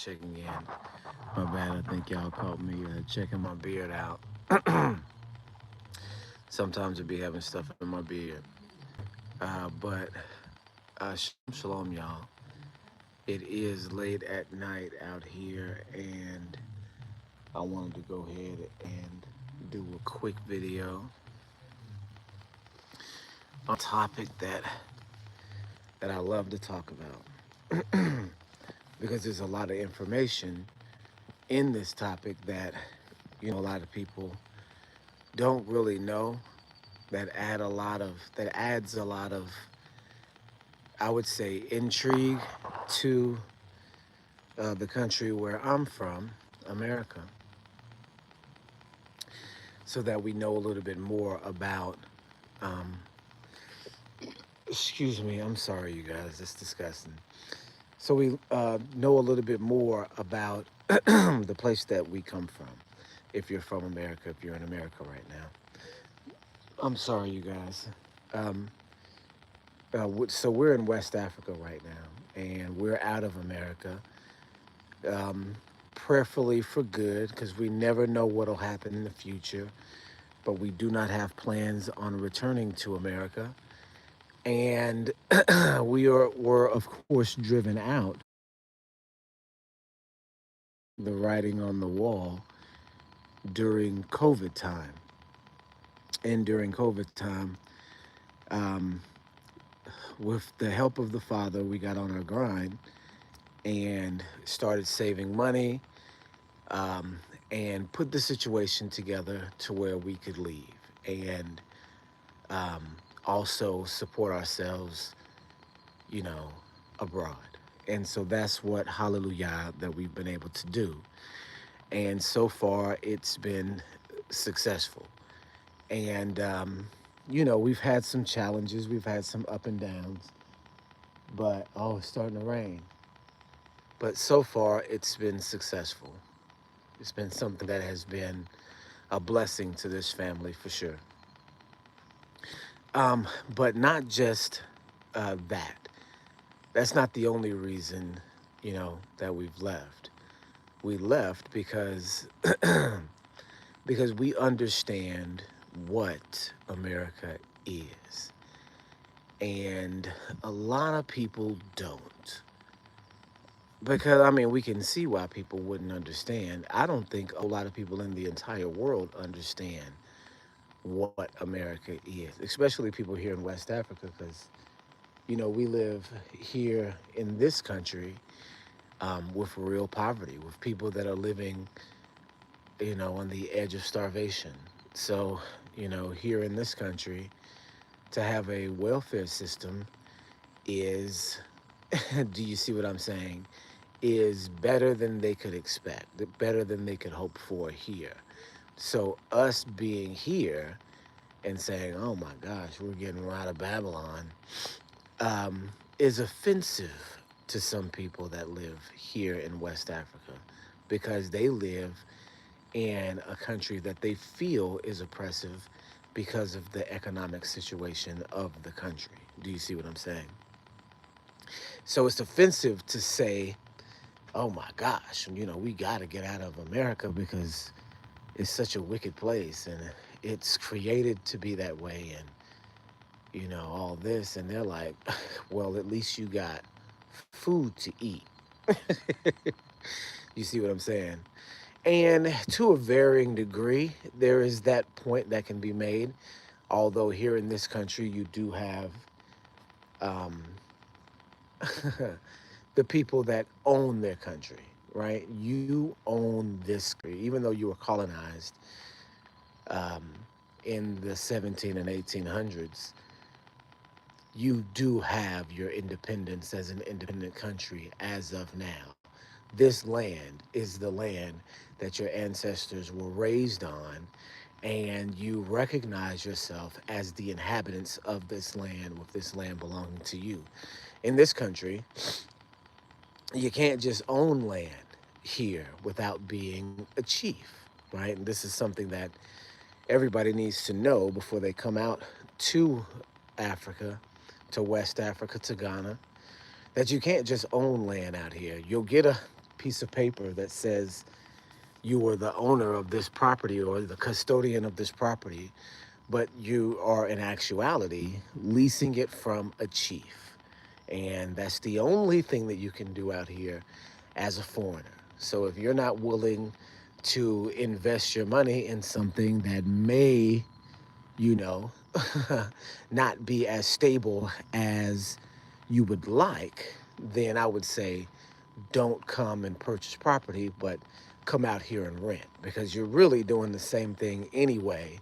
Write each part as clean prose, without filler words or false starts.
checking in. My bad. I think y'all caught me checking my beard out. Sometimes it be having stuff in my beard. But shalom, y'all. It is late at night out here, and I wanted to go ahead and do a quick video on a topic that I love to talk about because there's a lot of information in this topic that a lot of people don't really know that adds a lot of, I would say, intrigue to the country where I'm from, America, so that we know a little bit more about. Um, excuse me, I'm sorry, you guys, it's disgusting. So we know a little bit more about the place that we come from. If you're from America, if you're in America right now, I'm sorry, you guys. Um, so we're in West Africa right now, and we're out of America. Um, Prayerfully for good, because we never know what'll happen in the future. But we do not have plans on returning to America, and were of course driven out. The writing on the wall during COVID time, and during COVID time, um, with the help of the Father, we got on our grind and started saving money, um, and put the situation together to where we could leave and um, also support ourselves, you know, abroad. And so that's what, hallelujah, that we've been able to do. And so far, it's been successful. And, we've had some challenges, we've had some up and downs, but oh, it's starting to rain. But so far, it's been successful. It's been something that has been a blessing to this family for sure. But not just that. That's not the only reason, that we've left. We left because because we understand what America is, and a lot of people don't. Because I mean, we can see why people wouldn't understand. I don't think a lot of people in the entire world understand what America is, especially people here in West Africa, because we live here in this country with real poverty, with people that are living, on the edge of starvation. So, here in this country, to have a welfare system is, do you see what I'm saying? Is better than they could expect, better than they could hope for here. So, us being here and saying, oh my gosh, we're getting out of Babylon, is offensive to some people that live here in West Africa because they live in a country that they feel is oppressive because of the economic situation of the country. Do you see what I'm saying? So it's offensive to say, oh my gosh, we got to get out of America because it's such a wicked place and it's created to be that way, and all this. And they're like, well, at least you got food to eat. You see what I'm saying? And to a varying degree, there is that point that can be made. Although here in this country, you do have um, the people that own their country, right? You own this country, even though you were colonized um, in the 17 and 1800s. You do have your independence as an independent country as of now. This land is the land that your ancestors were raised on, and you recognize yourself as the inhabitants of this land, with this land belonging to you. In this country, you can't just own land here without being a chief, right? And this is something that everybody needs to know before they come out to Africa, to West Africa, to Ghana, that you can't just own land out here. You'll get piece of paper that says you are the owner of this property or the custodian of this property, but you are in actuality leasing it from a chief. And that's the only thing that you can do out here as a foreigner. So if you're not willing to invest your money in something that may, you know, not be as stable as you would like, then I would say don't come and purchase property, but come out here and rent because you're really doing the same thing anyway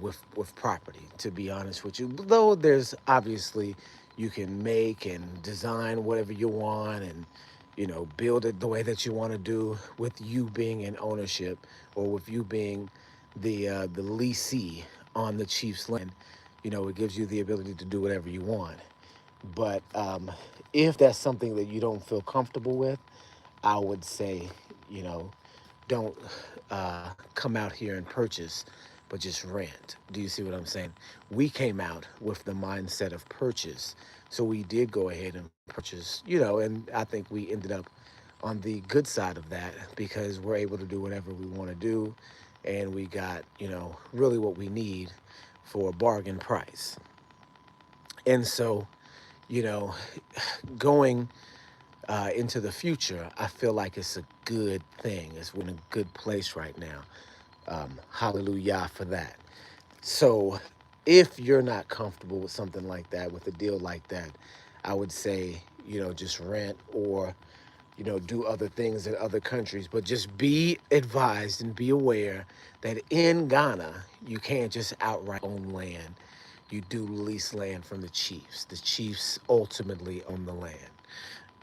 with property. To be honest with you, though, there's obviously you can make and design whatever you want and build it the way that you want to do with you being in ownership or with you being the leasee on the chief's land. It gives you the ability to do whatever you want. But if that's something that you don't feel comfortable with, I would say, you know, don't come out here and purchase, but just rent. Do you see what I'm saying? We came out with the mindset of purchase. So we did go ahead and purchase, and I think we ended up on the good side of that because we're able to do whatever we want to do. And we got, really what we need for a bargain price. And so, you know, going into the future, I feel like it's a good thing. We're in a good place right now. Hallelujah for that. So, if you're not comfortable with something like that, with a deal like that, I would say, just rent or, do other things in other countries. But just be advised and be aware that in Ghana, you can't just outright own land. You do lease land from the chiefs. The chiefs ultimately own the land.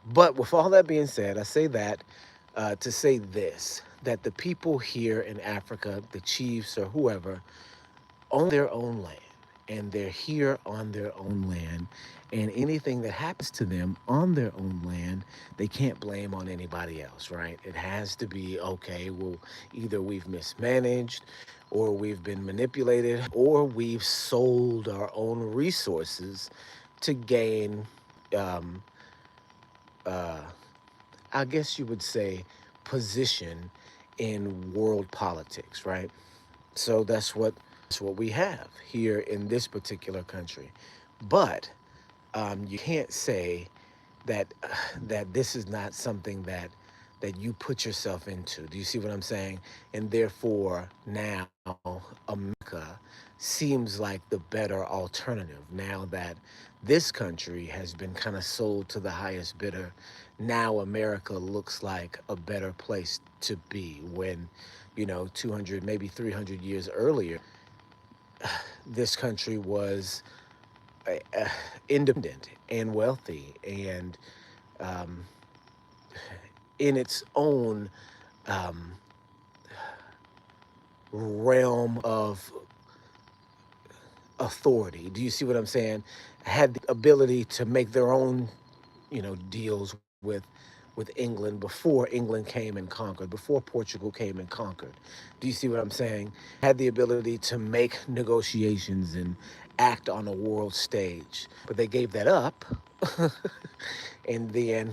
But with all that being said, I say that to say this that the people here in Africa, the chiefs or whoever, own their own land and they're here on their own land. And anything that happens to them on their own land, they can't blame on anybody else, right? It has to be okay. Well, either we've mismanaged or we've been manipulated or we've sold our own resources to gain um, uh, I guess you would say, position in world politics, right? So that's what we have here in this particular country. But you can't say that that this is not something that you put yourself into. Do you see what I'm saying? And therefore, now America seems like the better alternative. Now that this country has been kind of sold to the highest bidder, now America looks like a better place to be. When 200, maybe 300 years earlier, this country was uh, independent and wealthy and um, in its own um, realm of authority. Do you see what I'm saying? Had the ability to make their own, deals with England before England came and conquered, before Portugal came and conquered. Do you see what I'm saying? Had the ability to make negotiations and act on a world stage, but they gave that up and then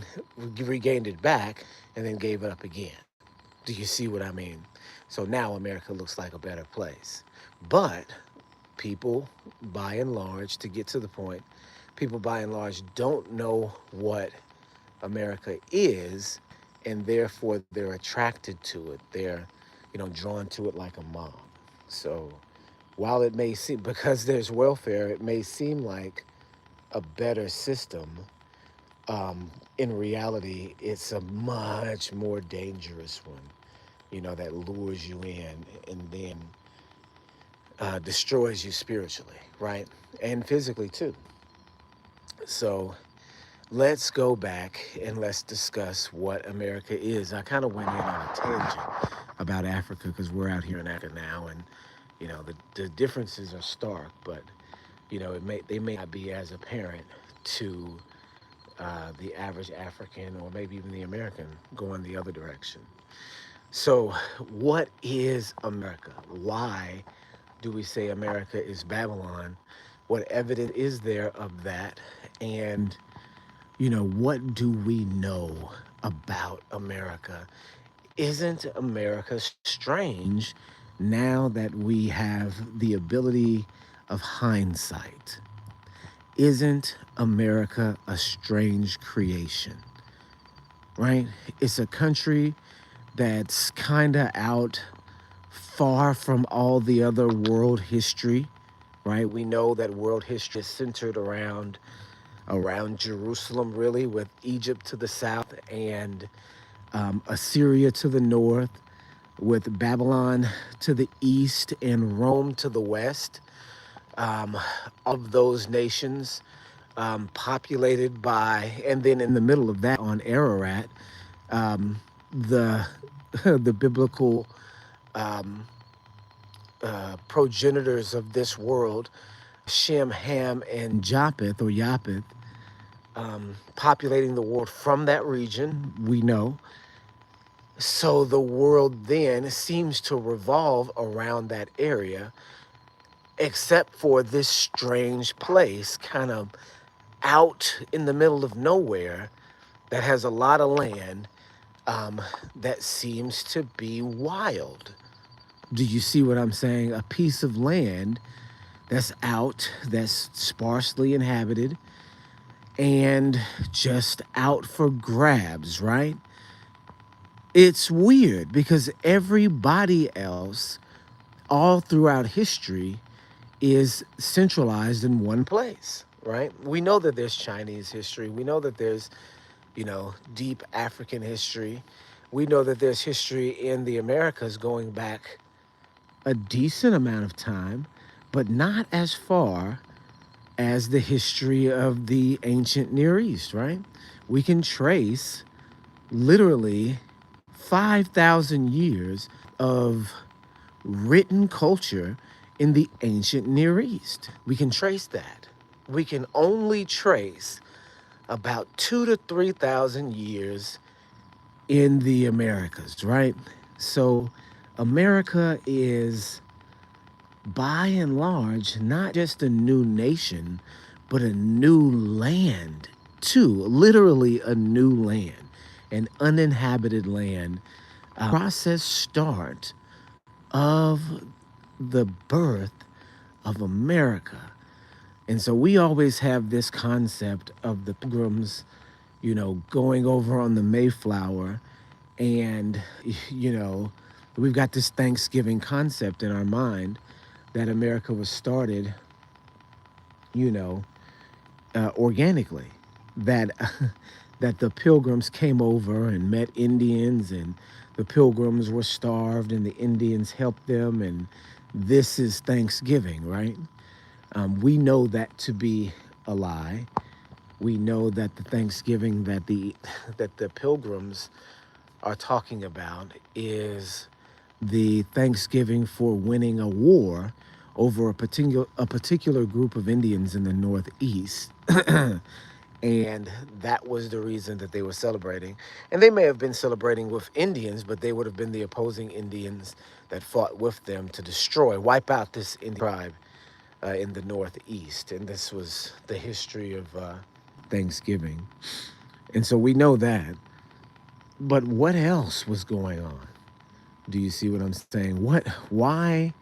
regained it back and then gave it up again. Do you see what I mean? So now America looks like a better place. But people, by and large, to get to the point, people by and large don't know what America is, and therefore they're attracted to it. They're, drawn to it like a mob. So while it may seem, because there's welfare, it may seem like a better system. In reality, it's a much more dangerous one, that lures you in and then destroys you spiritually, right? And physically too. So let's go back and let's discuss what America is. I kind of went in on a tangent about Africa because we're out here in Africa now, and the differences are stark, but they may not be as apparent to the average African or maybe even the American going the other direction. So, what is America? Why do we say America is Babylon? What evidence is there of that? And what do we know about America? Isn't America strange now that we have the ability of hindsight? Isn't America a strange creation, right? It's a country that's kind of out far from all the other world history, right? We know that world history is centered around Jerusalem, really, with Egypt to the south and Assyria to the north, with Babylon to the east and Rome to the west. Um, of those nations populated by, and then in the middle of that on Ararat, the the biblical um, progenitors of this world, Shem, Ham, and Japheth or Japheth, populating the world from that region. We know. So the world then seems to revolve around that area, except for this strange place, kind of out in the middle of nowhere, that has a lot of land um, that seems to be wild. Do you see what I'm saying? A piece of land that's out, that's sparsely inhabited, and just out for grabs, right? It's weird because everybody else, all throughout history, is centralized in one place, right? We know that there's Chinese history. We know that there's, deep African history. We know that there's history in the Americas going back a decent amount of time, but not as far as the history of the ancient Near East, right? We can trace literally 5,000 years of written culture in the ancient Near East. We can trace that. We can only trace about 2 to 3,000 years in the Americas, right? So America is, by and large, not just a new nation, but a new land too, literally a new land, an uninhabited land, process start of the birth of America. And so we always have this concept of the pilgrims, going over on the Mayflower. And, you know, we've got this Thanksgiving concept in our mind that America was started, you know, organically. That that the pilgrims came over and met Indians, and the pilgrims were starved, and the Indians helped them, and this is Thanksgiving, right? We know that to be a lie. We know that the Thanksgiving that the that the pilgrims are talking about is the Thanksgiving for winning a war over a particular group of Indians in the Northeast. And that was the reason that they were celebrating. And they may have been celebrating with Indians, but they would have been the opposing Indians that fought with them to destroy, wipe out this Indian tribe in the Northeast. And this was the history of Thanksgiving. And so we know that. But what else was going on? Do you see what I'm saying? Why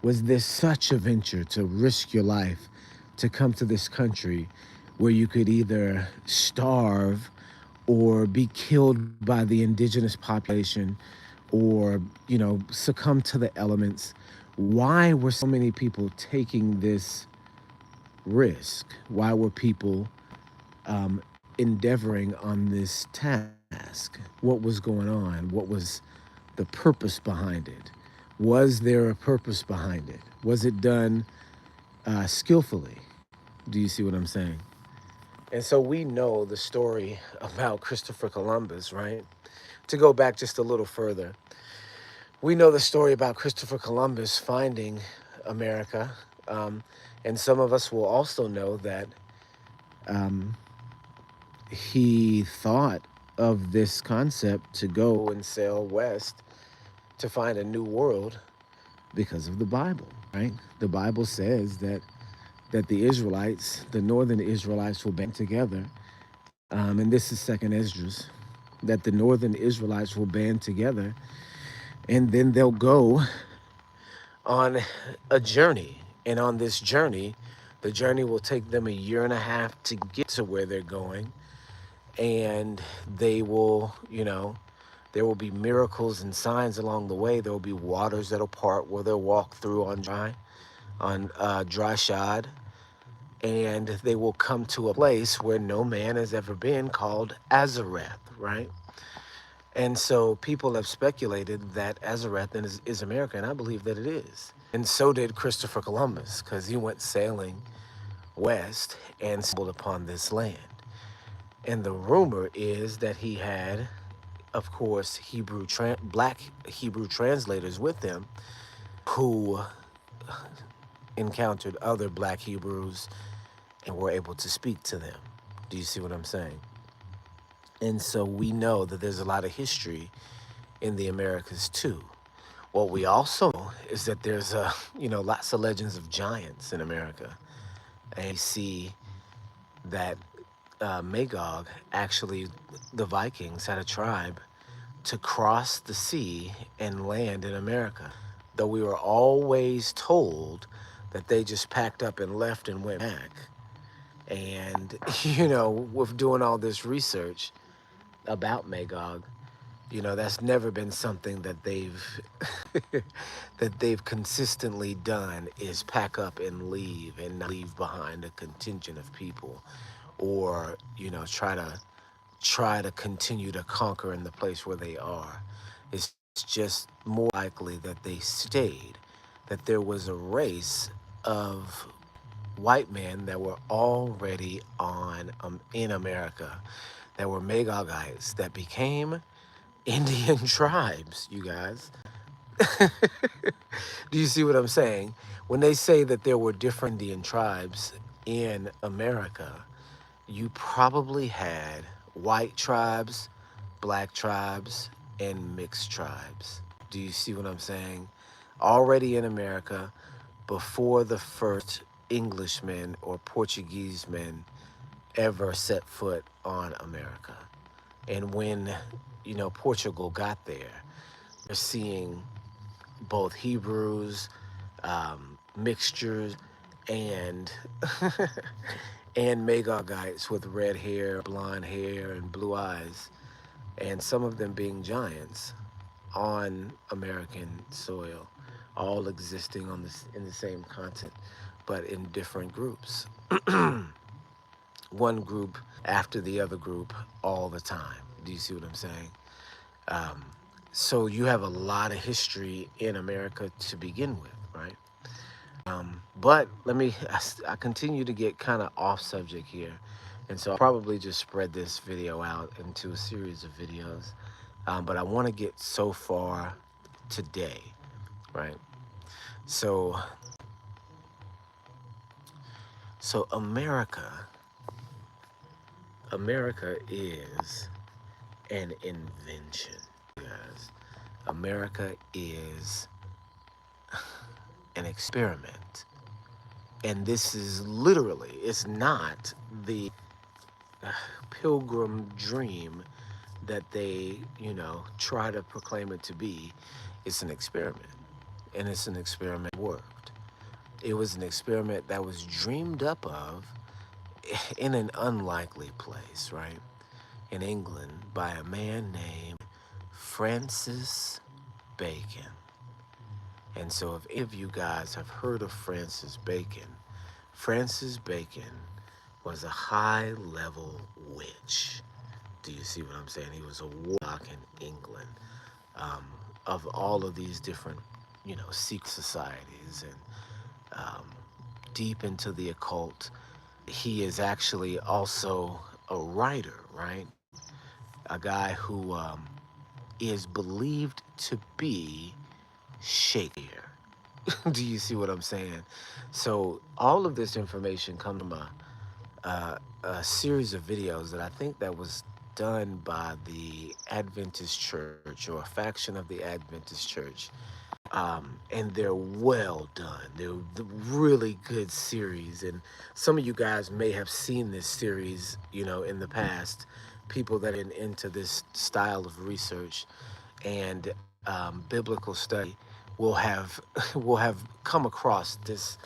was this such a venture to risk your life to come to this country where you could either starve or be killed by the indigenous population or, succumb to the elements? Why were so many people taking this risk? Why were people endeavoring on this task? What was going on? What was the purpose behind it? Was there a purpose behind it? Was it done skillfully? Do you see what I'm saying? And so we know the story about Christopher Columbus, right? To go back just a little further, we know the story about Christopher Columbus finding America. And some of us will also know that um, he thought of this concept to go and sail west to find a new world because of the Bible, right? The Bible says that the Israelites, the northern Israelites, will band together, and this is Second Esdras. that the northern Israelites will band together, and then they'll go on a journey. And on this journey, the journey will take them a year and a half to get to where they're going. And they will, there will be miracles and signs along the way. There will be waters that'll part where they'll walk through on dry shod. And they will come to a place where no man has ever been, called Azareth, right? And so people have speculated that Azareth is America, and I believe that it is. And so did Christopher Columbus, because he went sailing west and stumbled upon this land. And the rumor is that he had, of course, black Hebrew translators with him who encountered other black Hebrews and were able to speak to them. Do you see what I'm saying? And so we know that there's a lot of history in the Americas too. What we also know is that there's lots of legends of giants in America. And you see that Magog, actually, the Vikings had a tribe to cross the sea and land in America. Though we were always told that they just packed up and left and went back. And, with doing all this research about Magog, that's never been something that they've that they've consistently done, is pack up and leave and not leave behind a contingent of people, or try to continue to conquer in the place where they are. It's just more likely that they stayed, that there was a race of white men that were already in America, that were Magogites, that became Indian tribes, you guys. Do you see what I'm saying? When they say that there were different Indian tribes in America, you probably had white tribes, black tribes, and mixed tribes. Do you see what I'm saying? Already in America, before the first Englishmen or Portuguese men ever set foot on America. And when, Portugal got there, they're seeing both Hebrews, mixtures, and and Magogites with red hair, blonde hair, and blue eyes, and some of them being giants on American soil, all existing in the same continent, but in different groups. One group after the other group all the time. Do you see what I'm saying? Um, so you have a lot of history in America to begin with, right? But I continue to get kind of off subject here. And so I'll probably just spread this video out into a series of videos. But I want to get so far today, right? So America is an invention, guys. America is an experiment. And this is literally, it's not the pilgrim dream that they, try to proclaim it to be. It's an experiment. And it's an experiment that worked. It was an experiment that was dreamed up of in an unlikely place, right? In England, by a man named Francis Bacon. And so if any of you guys have heard of Francis Bacon was a high-level witch. Do you see what I'm saying? He was a warlock in England, of all of these different, secret societies, and deep into the occult. He is actually also a writer, right? A guy who is believed to be Shakespeare. Do you see what I'm saying? So all of this information comes from a series of videos that I think that was done by the Adventist Church, or a faction of the Adventist Church. And they're well done. They're really good series. And some of you guys may have seen this series, in the past, people that are into this style of research and biblical study will have will have come across this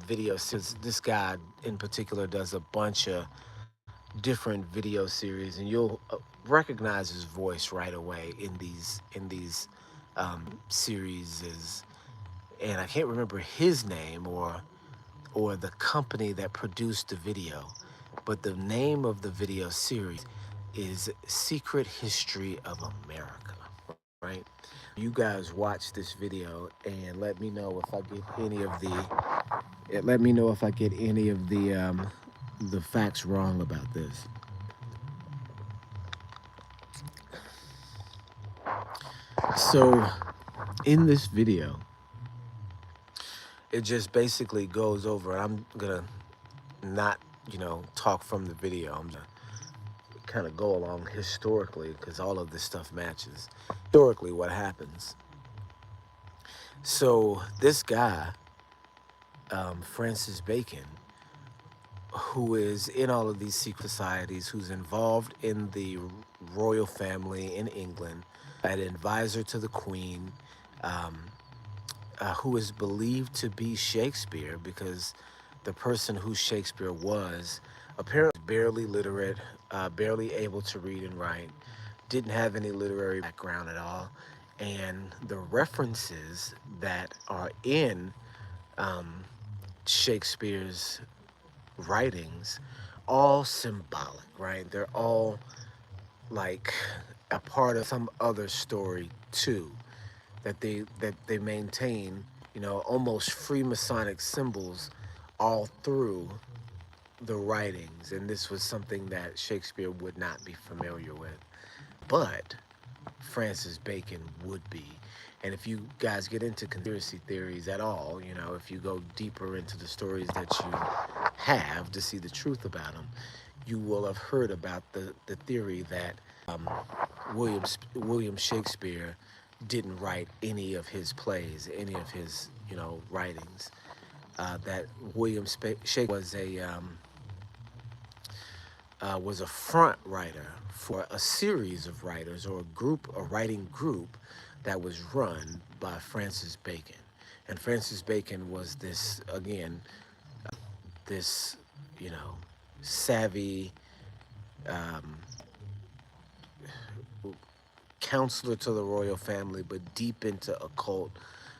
video, since this guy in particular does a bunch of different video series, and you'll recognize his voice right away in these series. And I can't remember his name or the company that produced the video, but the name of the video series is Secret History of America, right? You guys watch this video and let me know if I get any of let me know if I get any of the facts wrong about this. So in this video, it just basically goes over. I'm gonna not, talk from the video. I'm gonna kind of go along historically because all of this stuff matches historically what happens. So this guy, Francis Bacon, who is in all of these secret societies, who's involved in the royal family in England, an advisor to the Queen, who is believed to be Shakespeare, because the person who Shakespeare was apparently barely literate, barely able to read and write, didn't have any literary background at all. And the references that are in Shakespeare's writings, all symbolic, right? They're all like a part of some other story too, that they maintain, almost Freemasonic symbols all through the writings. And this was something that Shakespeare would not be familiar with, but Francis Bacon would be. And if you guys get into conspiracy theories at all, if you go deeper into the stories that you have to see the truth about them, you will have heard about the theory that William Shakespeare didn't write any of his plays, any of his writings. That William Shakespeare was a front writer for a series of writers, or a writing group that was run by Francis Bacon. And Francis Bacon was this, again, this, savvy counselor to the royal family, but deep into occult.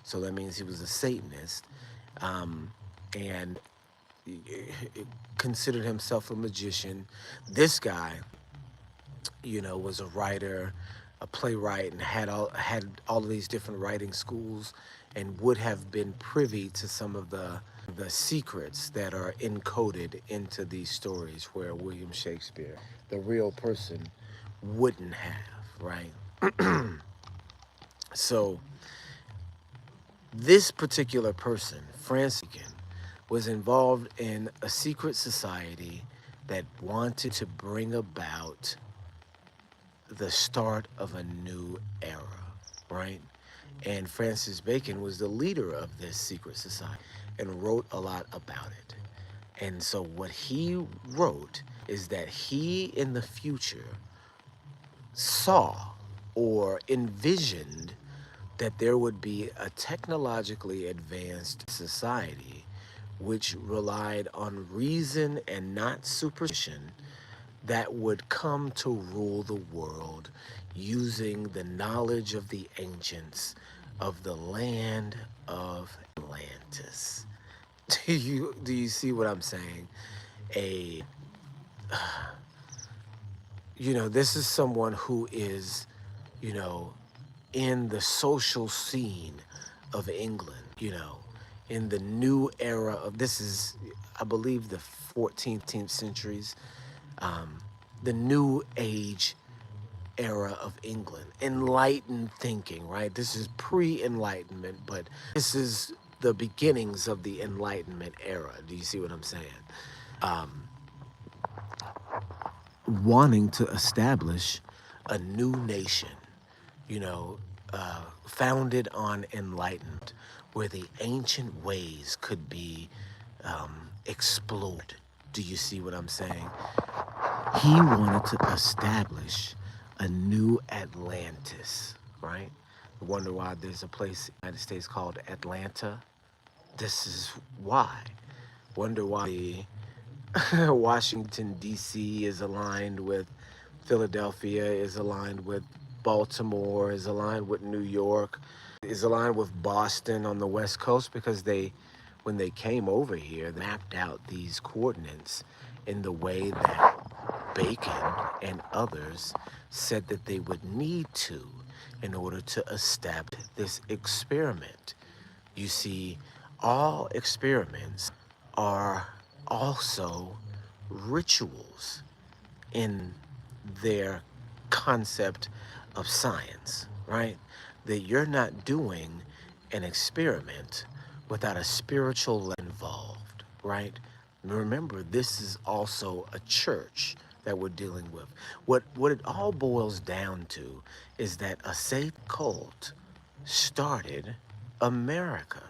So that means he was a Satanist, and considered himself a magician. This guy, was a writer, a playwright, and had all of these different writing schools, and would have been privy to some of the secrets that are encoded into these stories, where William Shakespeare, the real person, wouldn't have, right? So this particular person, Francis Bacon, was involved in a secret society that wanted to bring about the start of a new era, right? And Francis Bacon was the leader of this secret society and wrote a lot about it. And so what he wrote is that he, in the future, saw or envisioned that there would be a technologically advanced society which relied on reason and not superstition, that would come to rule the world using the knowledge of the ancients of the land of Atlantis. Do you see what I'm saying? This is someone who is, in the social scene of England, in the new era of, this is, I believe, the 14th centuries, the new age era of England, enlightened thinking, right? This is pre-enlightenment, but this is the beginnings of the Enlightenment era. Do you see what I'm saying? Wanting to establish a new nation, founded on enlightenment, where the ancient ways could be explored. Do you see what I'm saying? He wanted to establish a new Atlantis, right? You wonder why there's a place in the United States called Atlanta? This is why. Wonder why Washington, D.C. is aligned with Philadelphia, is aligned with Baltimore, is aligned with New York, is aligned with Boston on the West Coast because when they came over here, they mapped out these coordinates in the way that Bacon and others said that they would need to in order to establish this experiment. You see, all experiments are also rituals in their concept of science, right? That you're not doing an experiment without a spiritual level involved, right? Remember, this is also a church that we're dealing with. What it all boils down to is that a Satan cult started America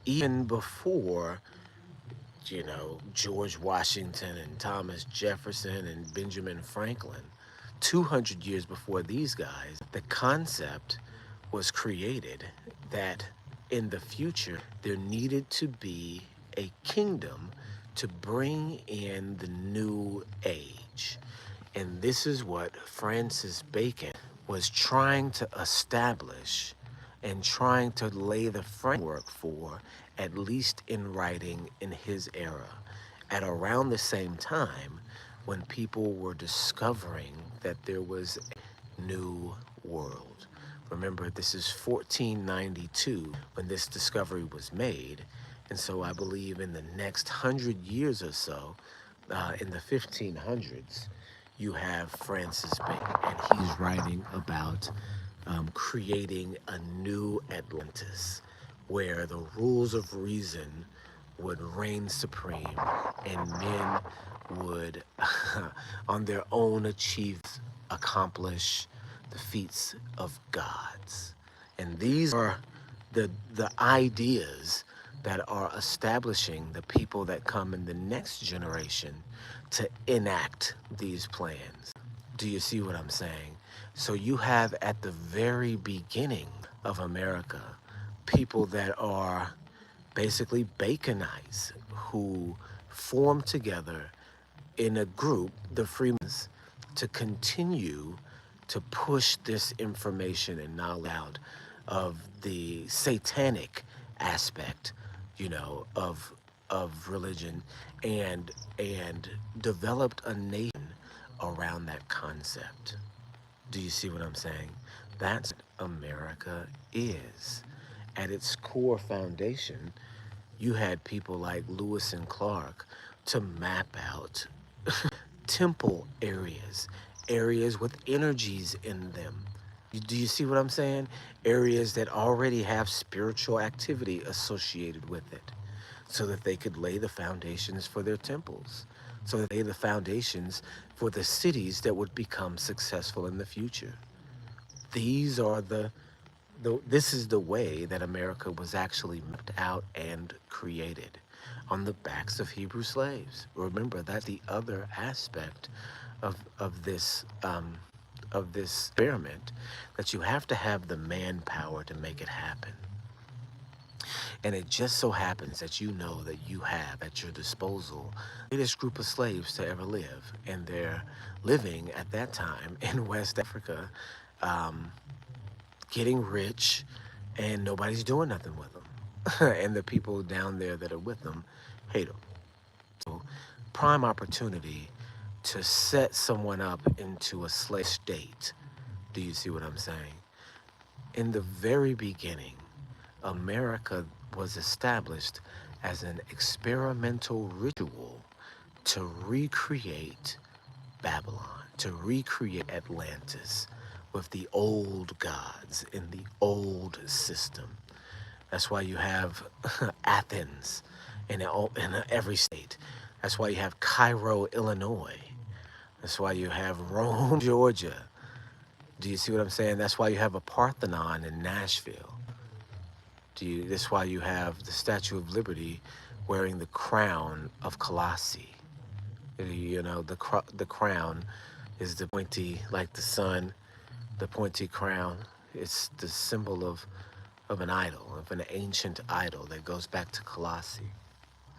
even before, George Washington and Thomas Jefferson and Benjamin Franklin. 200 years before these guys, the concept was created that in the future there needed to be a kingdom to bring in the new age. And this is what Francis Bacon was trying to establish and trying to lay the framework for, at least in writing in his era, at around the same time when people were discovering that there was a new world. Remember, this is 1492 when this discovery was made. And so I believe in the next 100 years or so, in the 1500s, you have Francis Bacon, and he's writing about creating a new Atlantis where the rules of reason would reign supreme and men would, on their own, accomplish the feats of gods. And these are the ideas that are establishing the people that come in the next generation to enact these plans. Do you see what I'm saying? So you have at the very beginning of America people that are basically Baconites who form together in a group, the Freemasons, to continue to push this information and knowledge out of the satanic aspect, of religion, and developed a nation around that concept. Do you see what I'm saying? That's what America is. At its core foundation, you had people like Lewis and Clark to map out temple areas with energies in them. Do you see what I'm saying? Areas that already have spiritual activity associated with it, so that they could lay the foundations for their temples, so that they lay the foundations for the cities that would become successful in the future. These are this is the way that America was actually mapped out and created, on the backs of Hebrew slaves. Remember, that's the other aspect of this experiment, that you have to have the manpower to make it happen. And it just so happens that you know that you have at your disposal the greatest group of slaves to ever live. And they're living at that time in West Africa, getting rich, and nobody's doing nothing with them. And the people down there that are with them hate them. So, prime opportunity to set someone up into a slave state. Do you see what I'm saying? In the very beginning, America was established as an experimental ritual to recreate Babylon, to recreate Atlantis with the old gods in the old system. That's why you have Athens in every state. That's why you have Cairo, Illinois. That's why you have Rome, Georgia. Do you see what I'm saying? That's why you have a Parthenon in Nashville. That's why you have the Statue of Liberty wearing the crown of Colossae. You know, the crown is the pointy, like the sun, the pointy crown. It's the symbol of an idol, of an ancient idol that goes back to Colossae.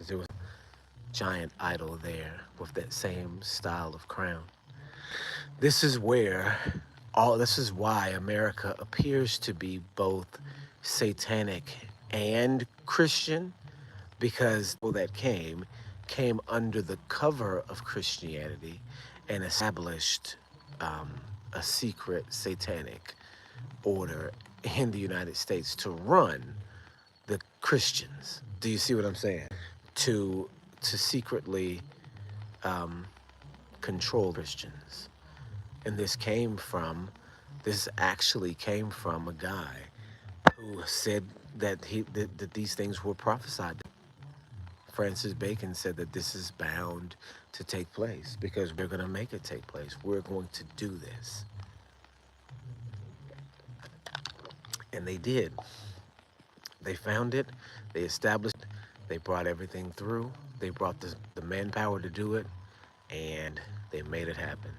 There was a giant idol there with that same style of crown. This is where this is why America appears to be both satanic and Christian, because people that came under the cover of Christianity and established um, a secret satanic order in the United States to run the Christians. Do you see what I'm saying? To secretly um, control Christians. And this actually came from a guy who said that these things were prophesied. Francis Bacon said that this is bound to take place because we're going to make it take place. We're going to do this. And they did. They found it, they established it, they brought everything through, they brought the manpower to do it, and they made it happen.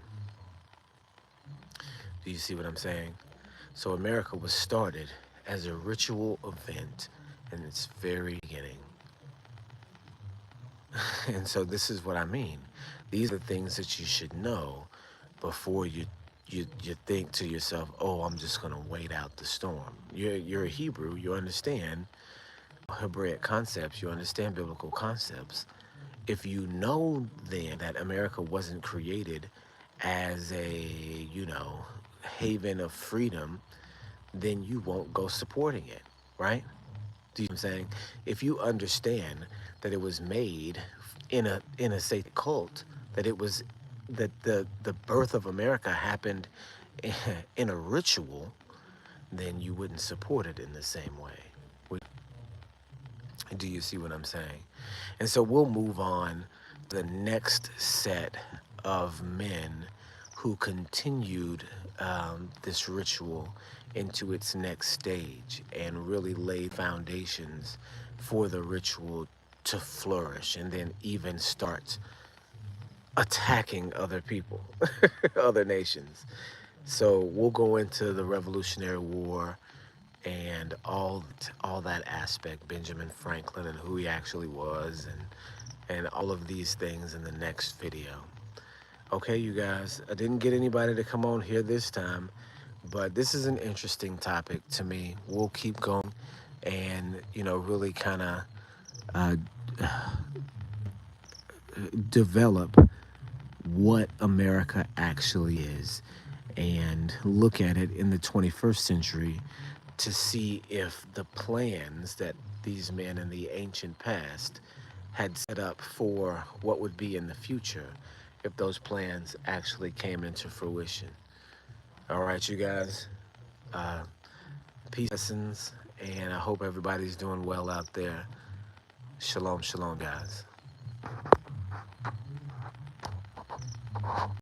Do you see what I'm saying? So America was started as a ritual event in its very beginning. And so this is what I mean. These are things that you should know before you think to yourself, oh, I'm just gonna wait out the storm. You're a Hebrew, you understand Hebraic concepts, you understand biblical concepts. If you know then that America wasn't created as a, haven of freedom, then you won't go supporting it, right? Do you know what I'm saying? If you understand that it was made in a sacred cult, that it was that the birth of America happened in a ritual, then you wouldn't support it in the same way. Do you see what I'm saying? And so we'll move on to the next set of men who continued this ritual into its next stage and really laid foundations for the ritual to flourish and then even start attacking other people, other nations. So we'll go into the Revolutionary War and all that aspect, Benjamin Franklin and who he actually was, and all of these things in the next video. Okay, you guys, I didn't get anybody to come on here this time, but this is an interesting topic to me. We'll keep going and, really kind of develop what America actually is and look at it in the 21st century to see if the plans that these men in the ancient past had set up for what would be in the future, if those plans actually came into fruition. All right, you guys, peace, lessons, and I hope everybody's doing well out there. Shalom, shalom, guys.